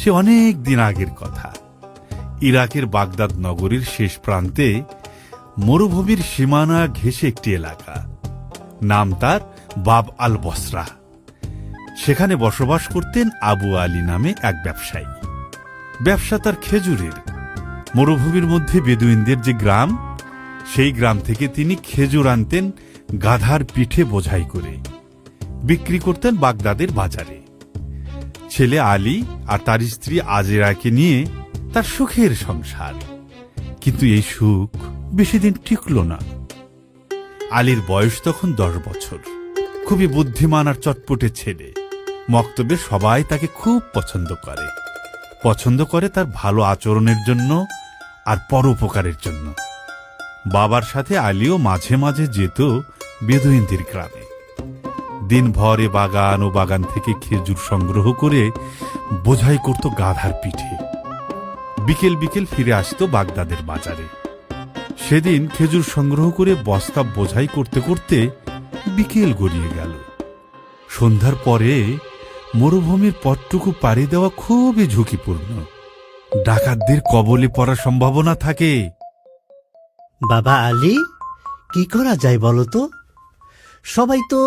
সে অনেক দিন আগের কথা। ইরাকের বাগদাদ নগরীর শেষ প্রান্তে মরুভূমির সীমানা ঘেঁষে একটি এলাকা, নাম তার বাব আল বসরা। সেখানে বসবাস করতেন আবু আলী নামে এক ব্যবসায়ী। ব্যবসা তার খেজুরের। মরুভূমির মধ্যে বেদুইনদের যে গ্রাম, সেই গ্রাম থেকে তিনি খেজুর আনতেন গাধার পিঠে বোঝাই করে, বিক্রি করতেন বাগদাদের বাজারে। ছেলে আলী আর তার স্ত্রী আজেরাকে নিয়ে তার সুখের সংসার। কিন্তু এই সুখ বেশি দিন টিকল না। আলীর বয়স তখন 10 বছর। খুবই বুদ্ধিমান আর চটপটে ছেলে। মক্তবে সবাই তাকে খুব পছন্দ করে তার ভালো আচরণের জন্য আর পরোপকারের জন্য। বাবার সাথে আলীও মাঝে মাঝে যেত বেদুইনদের গ্রামে। দিনভর বাগান ও বাগান থেকে খেজুর সংগ্রহ করে বোঝাই করত গাধার পিঠে। বিকেল বিকেল ফিরে আসত বাগদাদের বাজারে। সেদিন খেজুর সংগ্রহ করে বস্তা বোঝাই করতে করতে বিকেল গড়িয়ে গেল। সন্ধ্যার পরে মরুভূমির পথটুকু পাড়ি দেওয়া খুবই ঝুঁকিপূর্ণ। ডাকাতদের কবলে পড়ার সম্ভাবনা থাকে। বাবা আলী, কি করা যায় বলো তো? সবাই তো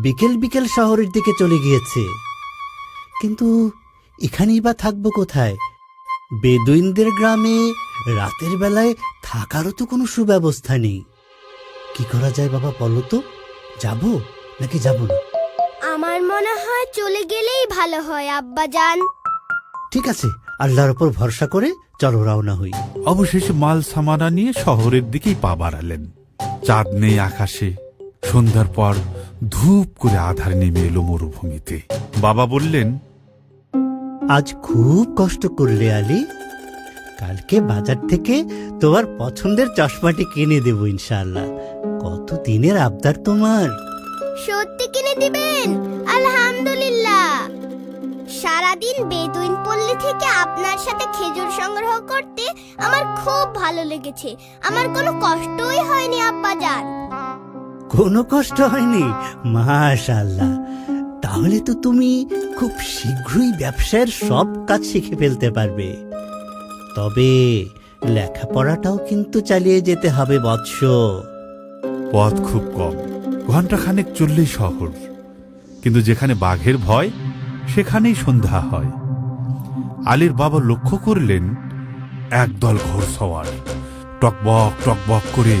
বিকেল বিকেল শহরের দিকে চলে গিয়েছে, কিন্তু এখানেই বা থাকবো কোথায়? বেদুইনদের গ্রামে রাতের বেলায় থাকারও তো কোনো সুব্যবস্থা নেই। কি করা যায় বাবা বলো তো? যাবো নাকি যাবো না? আমার মনে হয় চলে গেলেই ভালো হয় আব্বাজান। ঠিক আছে, আল্লাহর উপর ভরসা করে চলো রওনা হই। অবশেষে মাল সামানা নিয়ে শহরের দিকেই পা বাড়ালেন। চাঁদ নেই আকাশে। সন্ধ্যার পর ধূপ করে আধার নেমে এলো মরুভূমিতে। বাবা বললেন, আজ খুব কষ্ট করলে আলী। কালকে বাজার থেকে তোমার পছন্দের চশমাটি কিনে দেব ইনশাআল্লাহ। কত দিনের আবদার তোমার। সত্যি কিনে দিবেন? আলহামদুলিল্লাহ। সারাদিন বেদুইন পল্লী থেকে আপনার সাথে খেজুর সংগ্রহ করতে আমার খুব ভালো লেগেছে। আমার কোনো কষ্টই হয়নি আব্বাজান। কোনো কষ্ট হয়নি? মাশাআল্লাহ। তাহলে তো তুমি খুব শীঘ্রই ব্যবসায়ের সব কাজ শিখে ফেলতে পারবে। তবে লেখাপড়াটাও কিন্তু চালিয়ে যেতে হবে বৎস। পথ খুব কম, ঘণ্টাখানেক চললেই শহর। কিন্তু যেখানে বাঘের ভয়, সেখানেই সন্ধ্যা হয়। আলীর বাবা লক্ষ্য করলেন একদল ঘোড়সওয়ার টকবক টকবক করে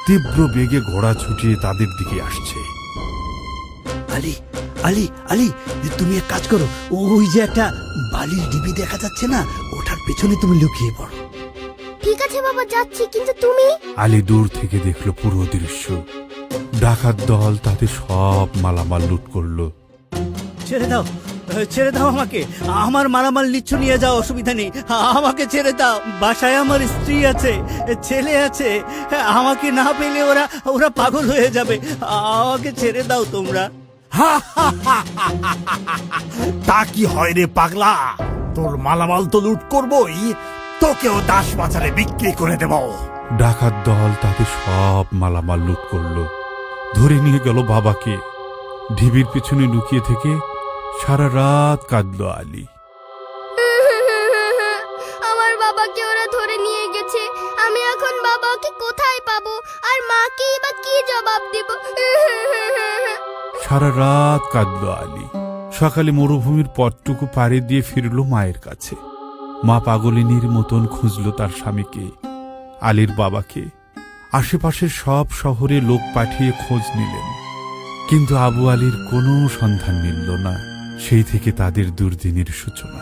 তীব্র বেগে ঘোড়া ছুটিয়ে তাদের দিকে আসছে। আলী আলী আলী, তুমি এক কাজ করো, ওই যে একটা বালির ডিবি দেখা যাচ্ছে না, ওটার পেছনে তুমি লুকিয়ে পড়ো। ঠিক আছে বাবা, যাচ্ছি। কিন্তু তুমি? আলী দূর থেকে দেখলো পুরো দৃশ্য। ডাকাত দল তাদের সব মালামাল লুট করলো। ছেড়ে দাও, ছেড়ে দাও আমাকে। আমার মালামাল নিচ্ছ নিয়ে যাও, অসুবিধা নেই। আমাকে ছেড়ে দাও। বাসায় আমার স্ত্রী আছে, ছেলে আছে। আমাকে না পেলে ওরা পাগল হয়ে যাবে। আমাকে ছেড়ে দাও তোমরা। তা কি হয় রে পাগলা? তোর মালামাল তো লুট করবই, তোকেও দাস বাজারে বিক্রি করে দেব। ডাকাত দল তাদের সব মালামাল লুট করলো। ধরে নিয়ে গেল বাবাকে। ঢিবির পিছনে লুকিয়ে থেকে সারা রাত কাঁদল আলী। আমার বাবাকে ওরা ধরে নিয়ে গেছে। আমি এখন বাবাকে কোথায় পাবো? আর মাকেই বা কি জবাব দেব? সারা রাত কাঁদল আলী। সকালে মরুভূমির পথটুকু পাড়ি দিয়ে ফিরল মায়ের কাছে। মা পাগলিনীর মতন খুঁজল তার স্বামীকে, আলীর বাবাকে। আশেপাশের সব শহরে লোক পাঠিয়ে খোঁজ নিলেন, কিন্তু আবু আলীর কোনো সন্ধান মিলল না। সেই থেকে তাদের দুর্দিনের সূচনা।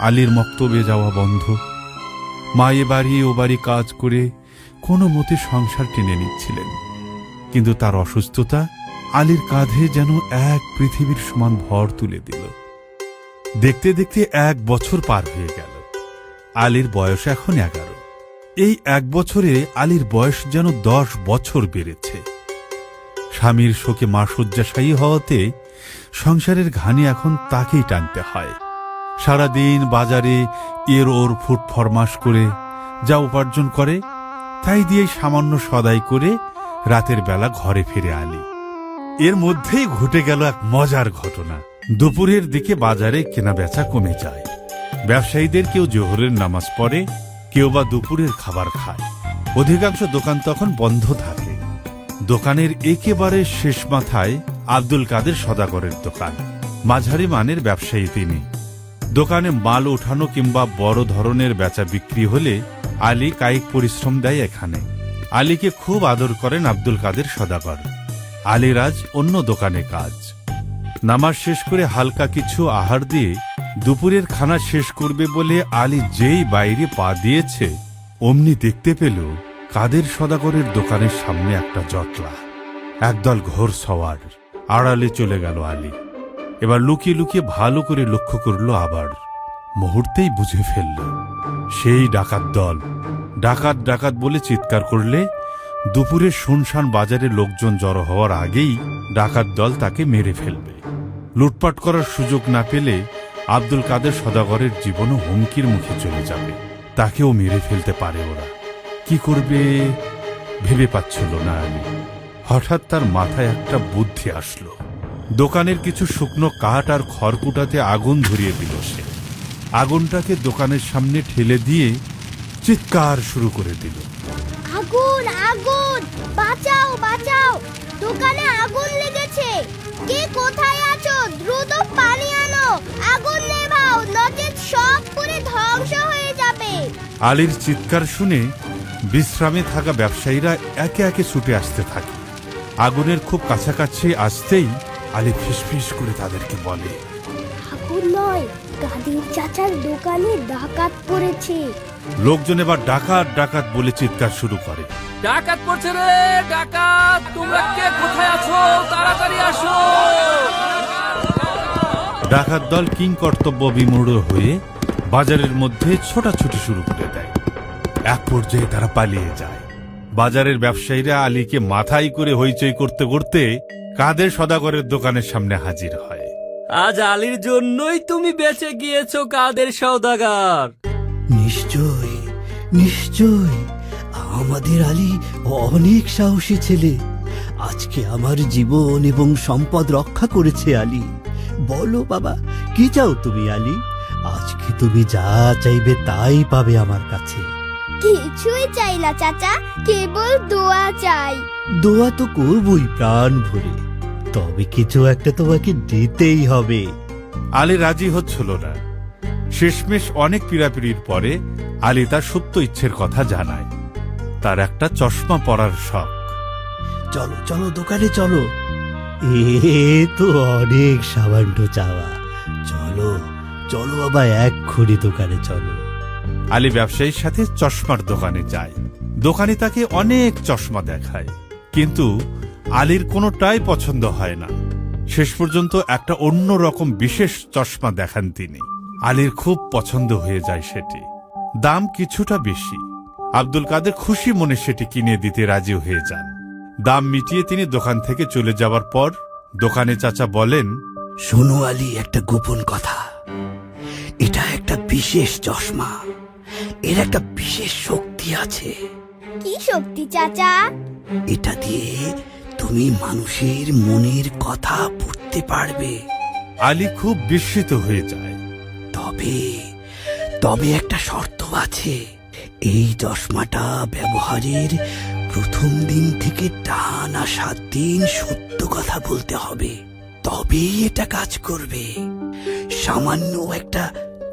আলীর মক্তবে যাওয়া বন্ধ। মা এ বাড়ি ও বাড়ি কাজ করে কোনো মতে সংসার টেনে নিচ্ছিলেন, কিন্তু তার অসুস্থতা আলীর কাঁধে যেন এক পৃথিবীর সমান ভর তুলে দিল। দেখতে দেখতে 1 বছর পার হয়ে গেল। আলীর বয়স এখন 11। এই 1 বছরে আলীর বয়স যেন 10 বছর বেড়েছে। স্বামীর শোকে মা শয্যাশায়ী হওয়াতে সংসারের ঘানি এখন তাকেই টানতে হয়। সারাদিন বাজারে এর ওর ফুট ফরমাস করে যা উপার্জন করে, তাই দিয়ে সামান্য সদাই করে রাতের বেলা ঘরে ফিরে আলী। এর মধ্যেই ঘটে গেল এক মজার ঘটনা। দুপুরের দিকে বাজারে কেনা বেচা কমে যায়। ব্যবসায়ীদের কেউ জোহরের নামাজ পড়ে, কেউ বা দুপুরের খাবার খায়। অধিকাংশ দোকান তখন বন্ধ থাকে। দোকানের একেবারে শেষ মাথায় আব্দুল কাদের সদাগরের দোকান। মাঝারি মানের ব্যবসায়ী তিনি। দোকানে মাল ওঠানো কিংবা বড় ধরনের বেচা বিক্রি হলে আলী কায়িক পরিশ্রম দেয় এখানে। আলীকে খুব আদর করেন আব্দুল কাদের সদাগর। আলীর আজ অন্য দোকানে কাজ। নামাজ শেষ করে হালকা কিছু আহার দিয়ে দুপুরের খানা শেষ করবে বলে আলী যেই বাইরে পা দিয়েছে, অমনি দেখতে পেল কাদের সদাগরের দোকানের সামনে একটা জটলা। একদল ঘোর সওয়ার। আড়ালে চলে গেল আলী। এবার লুকিয়ে লুকিয়ে ভালো করে লক্ষ্য করল, আবার মুহূর্তেই বুঝে ফেলল সেই ডাকাত দল। ডাকাত ডাকাত বলে চিৎকার করলে দুপুরে শুনশান বাজারে লোকজন জড়ো হওয়ার আগেই ডাকাত দল তাকে মেরে ফেলবে। লুটপাট করার সুযোগ না পেলে আব্দুল কাদের সদাগরের জীবনও হুমকির মুখে চলে যাবে। তাকেও মেরে ফেলতে পারে ওরা। কি করবে ভেবে পাচ্ছিল না আলী। হঠাৎ তার মাথায় একটা বুদ্ধি আসলো। দোকানের কিছু শুকনো কাঠ আর খড়কুটাতে আগুন ধরিয়ে দিল সে। আগুনটাকে দোকানের সামনে ঠেলে দিয়ে চিৎকার শুরু করে দিল, আগুন আগুন, বাঁচাও বাঁচাও, দোকানে আগুন লেগেছে, কে কোথায় আছো, দ্রুত পানি আনো, আগুন নেভাও, নচেৎ সব পুড়ে ধ্বংস হয়ে যাবে। আলীর চিৎকার শুনে বিশ্রামে থাকা ব্যবসায়ীরা একে একে ছুটে আসতে থাকে। আগুনের খুব কাছাকাছি আসতেই আলী ফিসফিস করে তাদেরকে বলে, আগুন নয়, কাদের চাচার দোকানে ডাকাত পড়েছে। লোকজন এবার ডাকাত ডাকাত বলে চিৎকার শুরু করে। ডাকাত পড়ছে রে, ডাকাত! তোমরা কে কোথায় আছো? তাড়াতাড়ি আসো! ডাকাত দল কিং কর্তব্য বিমূঢ় হয়ে বাজারের মধ্যে ছোটাছুটি শুরু করে দেয়। এক পর্যায়ে তারা পালিয়ে যায়। বাজারের ব্যবসায়ীরা আলীকে মাথায় করে হইচই করতে করতে কাদের সদাগরের দোকানের সামনে হাজির হয়। আজ আলীর জন্যই তুমি বেঁচে গিয়েছো, কাদের সওদাগর। নিশ্চয় নিশ্চয়, আমাদের আলী অনেক সাহসী ছেলে। আজকে আমার জীবন এবং সম্পদ রক্ষা করেছে আলী। বলো বাবা, কি চাও তুমি আলী? আজকে তুমি যা চাইবে তাই পাবে আমার কাছে। কিছুই চাই না চাচা, কেবল দোয়া চাই। দোয়া তো করবই প্রাণ ভরে, তবে কিছু একটা তোমাকে দিতেই হবে। আলী রাজি হচ্ছিল না। শেষমেশ অনেক পীড়াপিড়ির পরে আলী তার সত্য ইচ্ছের কথা জানায়। তার একটা চশমা পরার শখ। চলো চলো দোকানে চলো। এ তো অনেক সামান্য চাওয়া। চলো চলো বাবা, এক্ষুনি দোকানে চলো। আলী ব্যবসায়ীর সাথে চশমার দোকানে যায়। দোকানি তাকে অনেক চশমা দেখায়, কিন্তু আলীর কোনোটাই পছন্দ হয় না। শেষ পর্যন্ত একটা অন্য রকম বিশেষ চশমা দেখান তিনি। আলীর খুব পছন্দ হয়ে যায় সেটি। দাম কিছুটা বেশি। আব্দুল কাদের খুশি মনে সেটি কিনে দিতে রাজি হয়ে যান। দাম মিটিয়ে তিনি দোকান থেকে চলে যাওয়ার পর দোকানে চাচা বলেন, শোনো আলী, একটা গোপন কথা। এটা একটা বিশেষ চশমা। এর একটা বিশেষ শক্তি আছে। কি শক্তি চাচা? এটা দিয়ে তুমি মানুষের মনের কথা পড়তে পারবে। আলী খুব বিস্মিত হয়ে যায়। তবে তবে একটা শর্ত আছে। এই চশমাটা ব্যবহারের প্রথম দিন থেকে টানা 7 দিন সত্য কথা বলতে হবে, তবেই এটা কাজ করবে। সামান্য একটা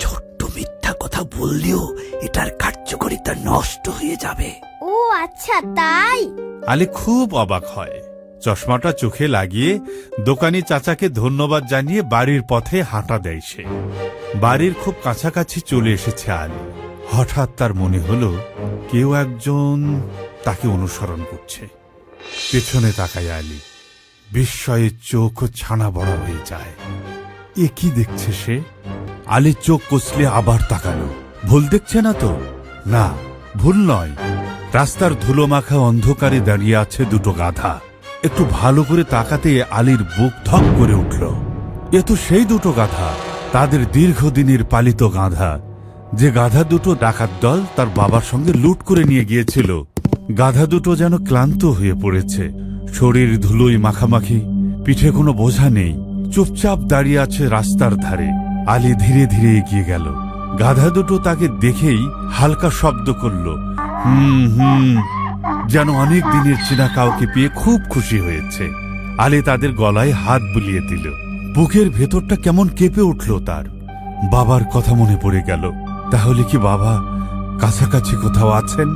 ছোট্ট মিথ্যা কথা বললেও এটার কার্যকারিতা নষ্ট হয়ে যাবে। ও আচ্ছা, তাই? আলী খুব অবাক হয়। চশমাটা চোখে লাগিয়ে দোকানি চাচাকে ধন্যবাদ জানিয়ে বাড়ির পথে হাঁটা দেয় সে। বাড়ির খুব কাছাকাছি চলে এসেছে আলী। হঠাৎ তার মনে হলো কেউ একজন তাকে অনুসরণ করছে। পেছনে তাকায় আলী। বিস্ময়ে চোখ ছানা বড় হয়ে যায়। এ কি দেখছে সে? আলী চোখ কষলে আবার তাকালো। ভুল দেখছে না তো? না, ভুল নয়। রাস্তার ধুলো মাখা অন্ধকারে দাঁড়িয়ে আছে দুটো গাধা। একটু ভালো করে তাকাতে আলীর বুক ধক করে উঠল। এ তো সেই দুটো গাধা, তাদের দীর্ঘদিনের পালিত গাধা, যে গাধা দুটো ডাকাত দল তার বাবার সঙ্গে লুট করে নিয়ে গিয়েছিল। গাধা দুটো যেন ক্লান্ত হয়ে পড়েছে। শরীর ধুলোয় মাখামাখি, পিঠে কোনো বোঝা নেই, চুপচাপ দাঁড়িয়ে আছে রাস্তার ধারে। আলী ধীরে ধীরে এগিয়ে গেল। গাধা দুটো তাকে দেখেই হালকা শব্দ করল, হুম হুম, যেন অনেক দিনের চেনা কাউকে পেয়ে খুব খুশি হয়েছে। আলী তাদের গলায় হাত বুলিয়ে দিল। বুকের ভেতরটা কেমন কেঁপে উঠল তার। বাবার কথা মনে পড়ে গেল। তাহলে কি বাবা কাছাকাছি কোথাও আছেন?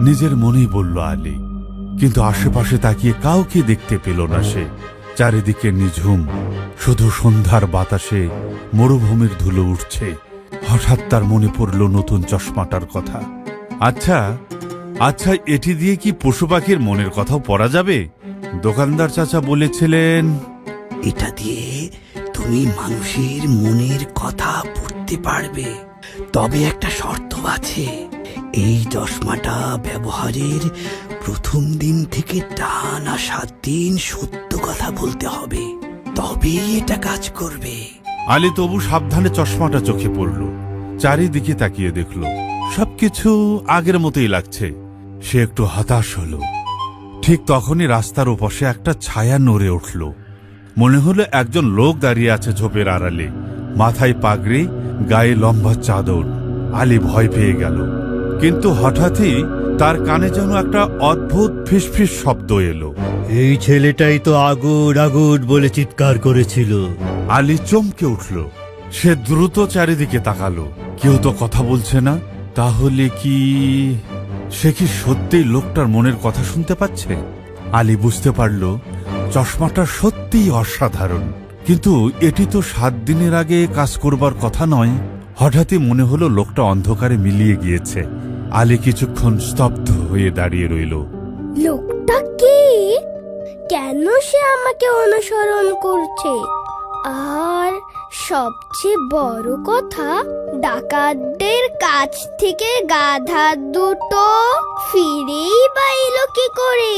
নিজের মনেই বলল আলী। কিন্তু আশেপাশে তাকিয়ে কাউকে দেখতে পেল না সে। চারিদিকে নিঝুম, শুধু সন্ধ্যার বাতাসে মরুভূমির ধুলো উঠছে। হঠাৎ তার মনে পড়ল নতুন চশমাটার কথা। আচ্ছা আচ্ছা, এটি দিয়ে কি পশু পাখির মনের কথাও পড়া যাবে? দোকানদার চাচা বলেছিলেন, এটা দিয়ে তুমি মানুষের মনের কথা পড়তে পারবে, তবে একটা শর্ত আছে। এই চশমাটা ব্যবহারের প্রথম দিন থেকে টানা 7 দিন সত্য কথা বলতে হবে, তবেই এটা কাজ করবে। আলী তবু সাবধানে চশমাটা চোখে পড়ল। চারিদিকে তাকিয়ে দেখল সবকিছু আগের মতোই লাগছে। সে একটু হতাশ হল। ঠিক তখনই রাস্তার ওপাশে একটা ছায়া নড়ে উঠল। মনে হলো একজন লোক দাঁড়িয়ে আছে ঝোপের আড়ালে, মাথায় পাগড়ি, গায়ে লম্বা চাদর। আলী ভয় পেয়ে গেল। কিন্তু হঠাৎই তার কানে যেন একটা অদ্ভুত ফিসফিস শব্দ এলো। এই ছেলেটাই তো আগুন আগুন বলে চিৎকার করেছিল। আলী চমকে উঠল। সে দ্রুত চারিদিকে তাকালো। কেউ তো কথা বলছে না। তাহলে কি সে কি সত্যিই লোকটার মনের কথা শুনতে পাচ্ছে? আলী বুঝতে পারল চশমাটা সত্যিই অসাধারণ। কিন্তু এটি তো 7 দিনের আগে কাজ করবার কথা নয়। হঠাৎই মনে হলো লোকটা অন্ধকারে মিলিয়ে গিয়েছে। আলী কিছুক্ষণ স্তব্ধ হয়ে দাঁড়িয়ে রইল। লোকটা কে? কেন সে আমাকে অনুসরণ করছে? আর সবচেয়ে বড় কথা, ডাকাতদের কাছ থেকে গাধা দুটো ফিরেই বা এলো কি করে?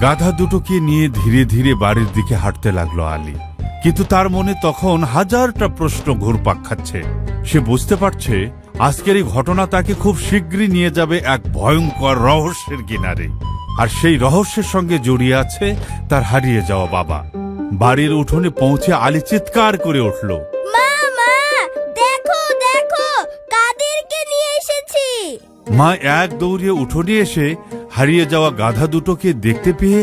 গাধা দুটোকে নিয়ে ধীরে ধীরে বাড়ির দিকে হাঁটতে লাগলো আলী। কিন্তু তার মনে তখন হাজারটা প্রশ্ন ঘুরপাক খাচ্ছে। সে বুঝতে পারছে আজকের এই ঘটনা তাকে খুব শীঘ্রই নিয়ে যাবে এক ভয়ঙ্কর রহস্যের কিনারে। আর সেই রহস্যের সঙ্গে জড়িয়ে আছে তার হারিয়ে যাওয়া বাবা। বাড়ির উঠোনে পৌঁছে আলী চিৎকার করে উঠল, মা মা, দেখো দেখো, কাদেরকে নিয়ে এসেছি। মা এক দৌড়ে উঠোনে এসে হারিয়ে যাওয়া গাধা দুটোকে দেখতে পেয়ে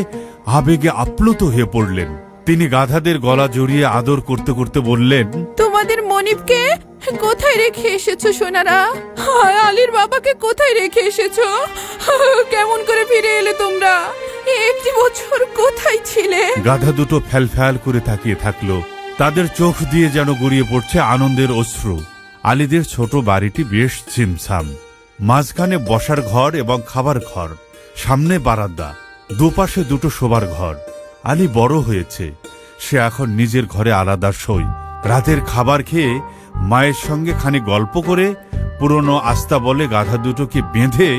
আবেগে আপ্লুত হয়ে পড়লেন। তিনি গাধাদের গলা জড়িয়ে আদর করতে করতে বললেন, তোমাদের মনিবকে কোথায় রেখে এসেছো সোনারা? হায়, আলীর বাবাকে কোথায় রেখে এসেছো? কেমন করে ফিরে এলে তোমরা? একটি বছর কোথায় ছিলে? গাধা দুটো ফ্যাল করে তাকিয়ে থাকলো। তাদের চোখ দিয়ে যেন গড়িয়ে পড়ছে আনন্দের অশ্রু। আলীদের ছোট বাড়িটি বেশ ছিমছাম। মাঝখানে বসার ঘর এবং খাবার ঘর, সামনে বারান্দা, দুপাশে দুটো শোবার ঘর। আলী বড় হয়েছে। সে এখন নিজের ঘরে আলাদা শোয়। রাতের খাবার খেয়ে মায়ের সঙ্গে খানিক গল্প করে পুরনো আস্তাবলে গাধা দুটোকে বেঁধে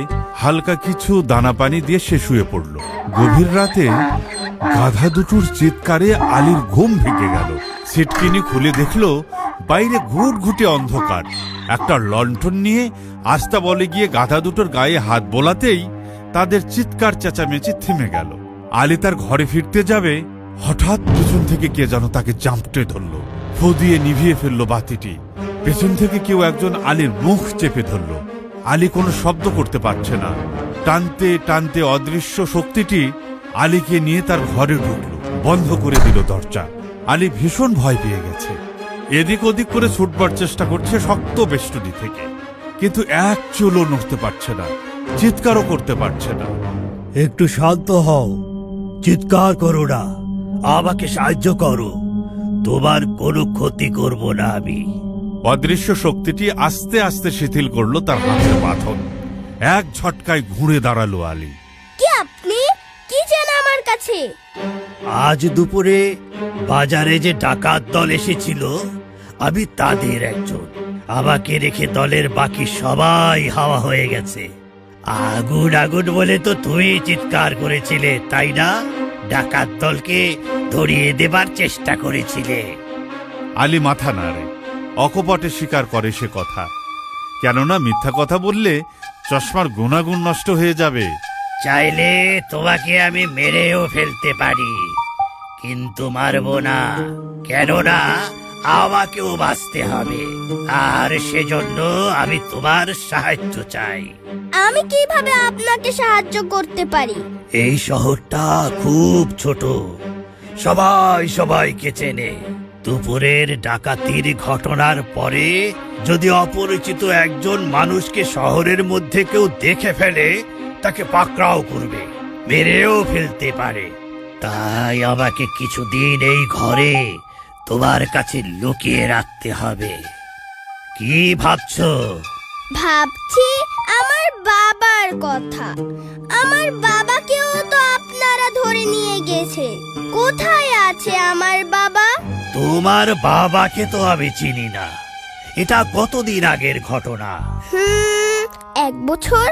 হালকা কিছু দানা পানি দিয়ে সে শুয়ে পড়ল। গভীর রাতে গাধা দুটোর চিৎকারে আলীর ঘুম ভেঙে গেল। সিটকিনি খুলে দেখল বাইরে ঘুটঘুটে অন্ধকার। একটা লণ্ঠন নিয়ে আস্তাবলে গিয়ে গাধা দুটোর গায়ে হাত বোলাতেই তাদের চিৎকার চেঁচামেচি থেমে গেল। আলী তার ঘরে ফিরতে যাবে, হঠাৎ পেছন থেকে কে যেন তাকে চাপটে ধরল। ফু দিয়ে নিভিয়ে ফেলল বাতিটি। পেছন থেকে কেউ একজন আলীর মুখ চেপে ধরল। আলী কোনো শব্দ করতে পারছে না। টানতে টানতে অদৃশ্য শক্তিটি আলীকে নিয়ে তার ঘরে ঢুকল, বন্ধ করে দিল দরজা। আলী ভীষণ ভয় পেয়ে গেছে। এদিক ওদিক করে ছুটবার চেষ্টা করছে শক্ত বেষ্টনী থেকে, কিন্তু এক চুলও নড়তে পারছে না, চিৎকারও করতে পারছে না। একটু শান্ত হও, চিৎকার করো না, আমাকে সাহায্য করো, তোমার কোনো ক্ষতি করব না আমি। অদৃশ্য শক্তিটি আস্তে আস্তে শিথিল করলো তার হাতের বাঁধন। এক ঝটকায় ঘুরে দাঁড়ালো আলী। কি আপনি? কি চান আমার কাছে? আজ দুপুরে বাজারে যে ডাকাত দল এসেছিল, আমি তাদের একজন। আমাকে রেখে দলের বাকি সবাই হাওয়া হয়ে গেছে। আগুন আগুন বলে তো তুই চিৎকার করেছিলে, তাই না? ডাকাত দলকে ধরিয়ে দেবার চেষ্টা করেছিলে। আলী মাথা নাড়ে, অকপটে স্বীকার করে সে কথা। কেননা মিথ্যা কথা বললে চশমার গুণাগুণ নষ্ট হয়ে যাবে। চাইলে তোমাকে আমি মেরেও ফেলতে পারি, কিন্তু মারব না। কেননা আমাকেও বাঁচতে হবে, আর সেজন্য আমি তোমার সাহায্য চাই। আমি কিভাবে আপনাকে সাহায্য করতে পারি? এই শহরটা খুব ছোট, সবাই সবাইকে চেনে। দুপুরের ডাকাতির ঘটনার পরে যদি অপরিচিত একজন মানুষকে শহরের মধ্যে কেউ দেখে ফেলে, তাকে পাকড়াও করবে, মেরেও ফেলতে পারে। তাই আমাকে কিছুদিন এই ঘরে তোমার কাছে লুকিয়ে রাখতে হবে। কি ভাবছো? ভাবছি আমার বাবার কথা। আমার বাবাকেও তো আপনারা ধরে নিয়ে গেছে। কোথায় আছে আমার বাবা? তোমার বাবাকে তো আমি চিনি না, এটা কতদিন আগের ঘটনা। 1 বছর।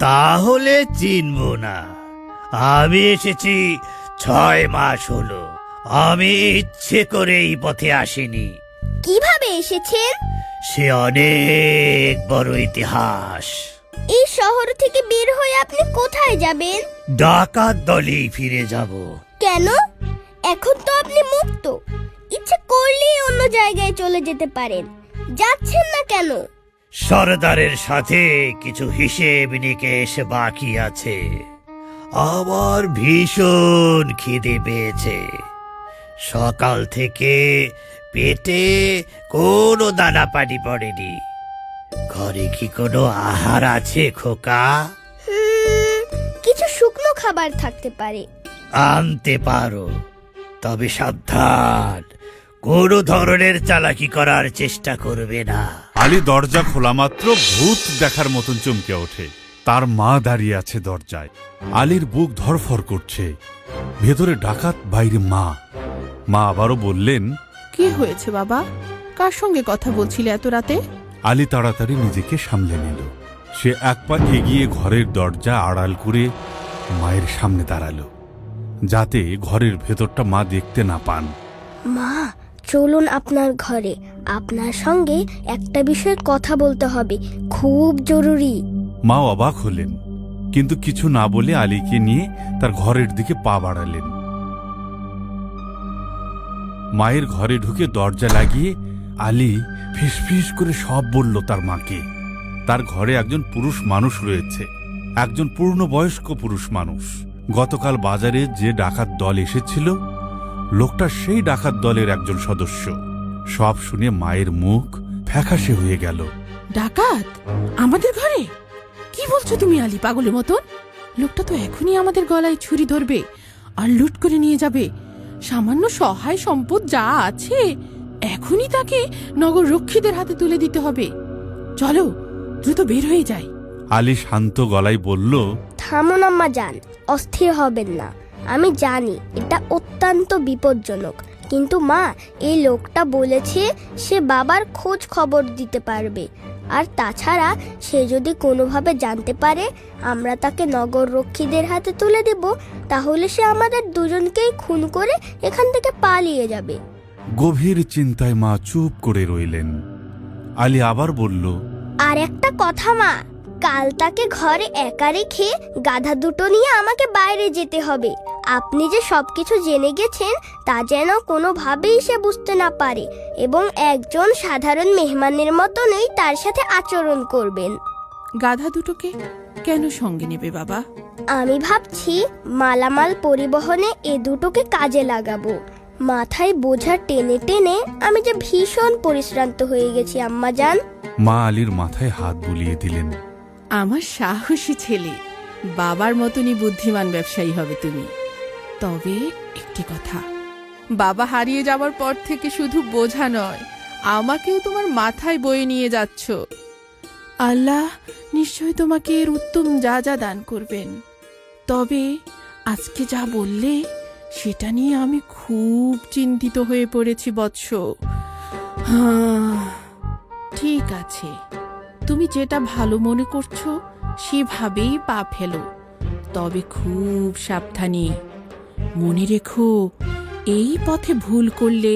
তাহলে চিনব না। আমি এসেছি 6 মাস হলো। আমি ইচ্ছে করে এই পথে আসিনি। কিভাবে এসেছেন? সে অনেক বড় ইতিহাস। এই শহর থেকে বের হয়ে আপনি কোথায় যাবেন? ডাকাত দলেই ফিরে যাব। কেন? এখন তো আপনি মুক্ত, ইচ্ছে করলেই অন্য জায়গায় চলে যেতে পারেন। যাচ্ছেন না কেন? সরদারের সাথে কিছু হিসেব নিকেশ বাকি আছে। আমার ভীষণ খিদে পেয়েছে। সকাল থেকে পেটে কোনো দানা পানি পড়েনি। ঘরে কি কোনো আহার আছে খোকা? কিছু শুকনো খাবার থাকতে পারে। আনতে পারো, তবে সাবধান, কোনো ধরনের চালাকি করার চেষ্টা করবে না। আলী দরজা খোলা মাত্র ভূত দেখার মতন চমকে ওঠে। তার মা দাঁড়িয়ে আছে দরজায়। আলীর বুক ধরফর করছে। ভেতরে ডাকাত, বাইরে মা। মা আবারও বললেন, কি হয়েছে বাবা? কার সঙ্গে কথা বলছিলে এত রাতে? আলী তাড়াতাড়ি নিজেকে সামলে নিল। সে এক পা এগিয়ে ঘরের দরজা আড়াল করে মায়ের সামনে দাঁড়ালো, যাতে ঘরের ভেতরটা মা দেখতে না পান। মা, চলুন আপনার ঘরে। আপনার সঙ্গে একটা বিষয়ে কথা বলতে হবে, খুব জরুরি। মা অবাক হলেন, কিন্তু কিছু না বলে আলীকে নিয়ে তার ঘরের দিকে পা বাড়ালেন। মায়ের ঘরে ঢুকে দরজা লাগিয়ে আলী ফিসফিস করে সব বলল তার মাকে। তার ঘরে একজন পুরুষ মানুষ রয়েছে, একজন পূর্ণবয়স্ক পুরুষ মানুষ। গতকাল বাজারে যে ডাকাত দল এসেছিল, লোকটা সেই ডাকাত দলের একজন সদস্য। সব শুনে মায়ের মুখ ফ্যাকাশে হয়ে গেল। ডাকাত আমাদের ঘরে? কি বলছো তুমি আলী, পাগলের মতন? লোকটা তো এখনই আমাদের গলায় ছুরি ধরবে আর লুট করে নিয়ে যাবে। সামান্য সহায় সম্পদ যা আছে এখনই তাকে নগর রক্ষীদের হাতে তুলে দিতে হবে। চলো দ্রুত বের হয়ে যাই। আলী শান্ত গলায় বলল, থামুন আম্মা যান, অস্থির হবেন না। আমি জানি এটা অত্যন্ত বিপজ্জনক, কিন্তু মা, এই লোকটা বলেছে সে বাবার খোঁজ খবর দিতে পারবে। আর তাছাড়া সে যদি কোনোভাবে জানতে পারে আমরা তাকে নগর রক্ষীদের হাতে তুলে দেব, তাহলে সে আমাদের দুজনকেই খুন করে এখান থেকে পালিয়ে যাবে। গভীর চিন্তায় মা চুপ করে রইলেন। আলী আবার বলল, আর একটা কথা মা, কাল তাকে ঘরে একা রেখে গাধা দুটো নিয়ে আমাকে বাইরে যেতে হবে। আপনি যে সবকিছু জেনে গেছেন তা যেন কোনোভাবেই সে বুঝতে না পারে, এবং একজন সাধারণ মেহমানের মতনই তার সাথে আচরণ করবেন। গাধা দুটোকে কেন সঙ্গে নেবে বাবা? আমি ভাবছি মালামাল পরিবহনে এ দুটোকে কাজে লাগাবো। মাথায় বোঝা টেনে টেনে আমি যে ভীষণ পরিশ্রান্ত হয়ে গেছি আম্মা জান। মা আলীর মাথায় হাত বুলিয়ে দিলেন। আমার সাহসী ছেলে, বাবার মতনই বুদ্ধিমান ব্যবসায়ী হবে তুমি। তবে একটি কথা, বাবা হারিয়ে যাওয়ার পর থেকে শুধু বোঝা নয়, আমাকেও তোমার মাথায় বয়ে নিয়ে যাচ্ছ। আল্লাহ নিশ্চয় তোমাকে এর উত্তম যা যা দান করবেন। তবে আজকে যা বললে সেটা নিয়ে আমি খুব চিন্তিত হয়ে পড়েছি বৎস। ঠিক আছে, তুমি যেটা ভালো মনে করছো সেভাবেই পা ফেলো, তবে খুব সাবধানে। মনে রেখো, এই পথে ভুল করলে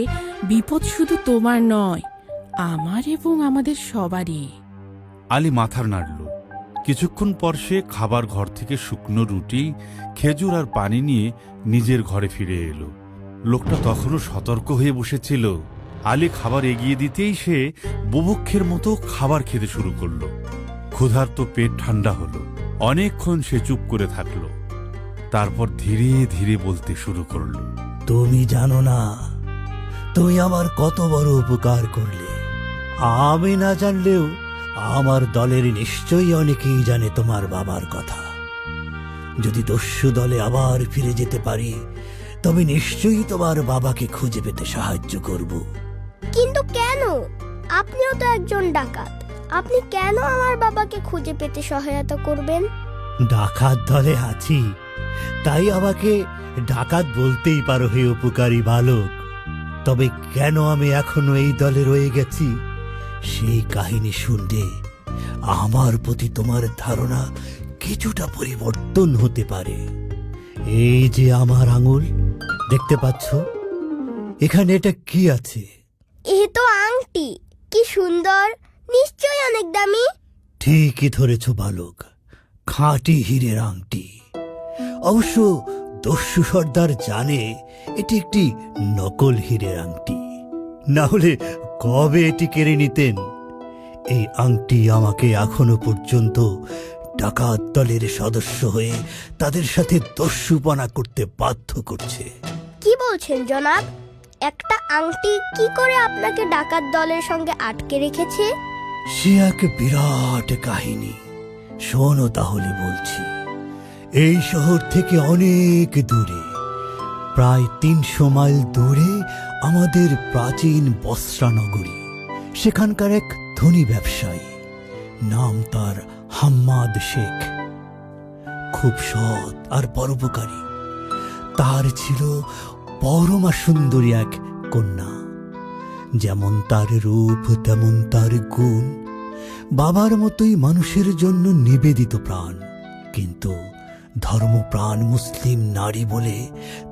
বিপদ শুধু তোমার নয়, আমার এবং আমাদের সবারই। আলী মাথার নাড়ল। কিছুক্ষণ পর সে খাবার ঘর থেকে শুকনো রুটি, খেজুর আর পানি নিয়ে নিজের ঘরে ফিরে এলো। লোকটা তখনও সতর্ক হয়ে বসেছিল। আলী খাবার এগিয়ে দিতেই সে বুভুক্ষের মতো খাবার খেতে শুরু করলো। ক্ষুধার্ত পেট ঠান্ডা হলো। অনেকক্ষণ সে চুপ করে থাকলো। তারপর ধীরে ধীরে বলতে শুরু করলো। তুমি জানো না তুমি আমার কত বড় উপকার করলে। আমি না জানলেও আমার দলের নিশ্চয়ই অনেকেই জানে তোমার বাবার কথা। যদি দস্যু দলে আবার ফিরে যেতে পারি তবে নিশ্চয়ই তোমার বাবাকে খুঁজে পেতে সাহায্য করব। কিন্তু কেন? আপনিও তো একজন ডাকাত, আপনি কেন আমার বাবাকে খুঁজে পেতে সহায়তা করবেন? ডাকাত দলে আছি, তাই আমাকে ডাকাত বলতেই পারো হে উপকারী বালক। তবে কেন আমি এখনো এই দলে রয়ে গেছি, সেই কাহিনী শুনলে আমার প্রতি তোমার ধারণা কিছুটা পরিবর্তন হতে পারে। এই যে আমার আঙুল দেখতে পাচ্ছ, এখানে এটা কি আছে? এ তো আংটি, কি সুন্দর, নিশ্চয়ই অনেক দামি। ঠিকই ধরেছ বালক, খাঁটি হীরের আংটি। অবশ্য দস্যু সর্দার জানে এটি একটি নকল হীরের আংটি, না হলে কবে এটি কেড়ে নিতেন? এই আংটি আমাকে এখনো পর্যন্ত ডাকাত দলের সদস্য হয়ে তাদের সাথে দস্যুপনা করতে বাধ্য করছে। কি বলছেন জনাব? একটা আংটি কি করে আপনাকে ডাকাত দলের সঙ্গে আটকে রেখেছে? সে এক বিরাট কাহিনী, শোনো তাহলে বলছি। এই শহর থেকে অনেক দূরে, প্রায় 300 মাইল দূরে আমাদের প্রাচীন বসরা নগরী। সেখানকার এক ধনী ব্যবসায়ী, নাম তার হাম্মাদ শেখ, খুব সৎ আর পরোপকারী। তার ছিল পরমা সুন্দরী এক কন্যা। যেমন তার রূপ তেমন তার গুণ, বাবার মতোই মানুষের জন্য নিবেদিত প্রাণ। কিন্তু ধর্মপ্রাণ মুসলিম নারী বলে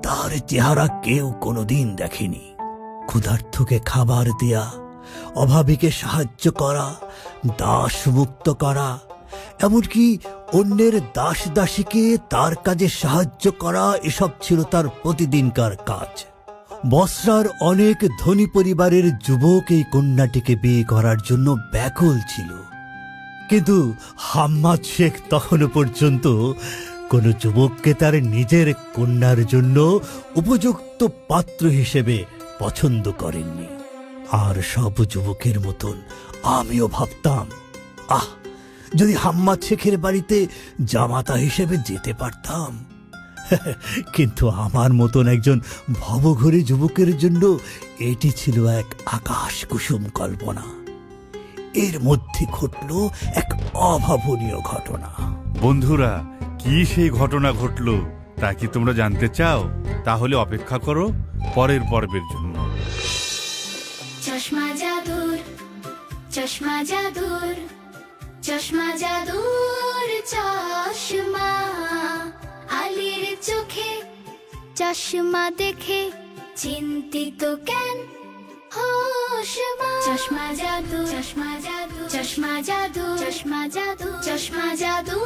তার চেহারা কেউ কোনোদিন দেখেনি। ক্ষুধার্তকে খাবার দেয়া, অভাবীকে সাহায্য করা, দাস মুক্ত করা, এমনকি অন্যের দাস দাসীকে তার কাজে সাহায্য করা, এসব ছিল তার প্রতিদিনকার কাজ। বসরার অনেক ধনী পরিবারের যুবক এই কন্যাটিকে বিয়ে করার জন্য ব্যাকুল ছিল, কিন্তু হাম্মাদ শেখ তখনও পর্যন্ত কোনো যুবককে তার নিজের কন্যার জন্য উপযুক্ত পাত্র হিসেবে পছন্দ করেননি। আর সব যুবকের মতন আমিও ভাবতাম, যদি হাম্মাদ শেখের বাড়িতে জামাতা হিসেবে যেতে পারতাম। কিন্তু আমার মতন একজন ভবঘুরে যুবকের জন্য এটি ছিল এক আকাশ কুসুম কল্পনা। এর মধ্যে ঘটল এক অভাবনীয় ঘটনা। বন্ধুরা, কি সেই ঘটনা ঘটলো তা কি তোমরা জানতে চাও? তাহলে অপেক্ষা করো পরের পর্বের জন্য। চশমা জাদুর, চশমা জাদুর, চশমা জাদুর চশমা। আলীর চোখে চশমা দেখে চিন্তিত কেন হোশমা। চশমা জাদু, চশমা জাদু, চশমা জাদু, চশমা জাদু, চশমা জাদু।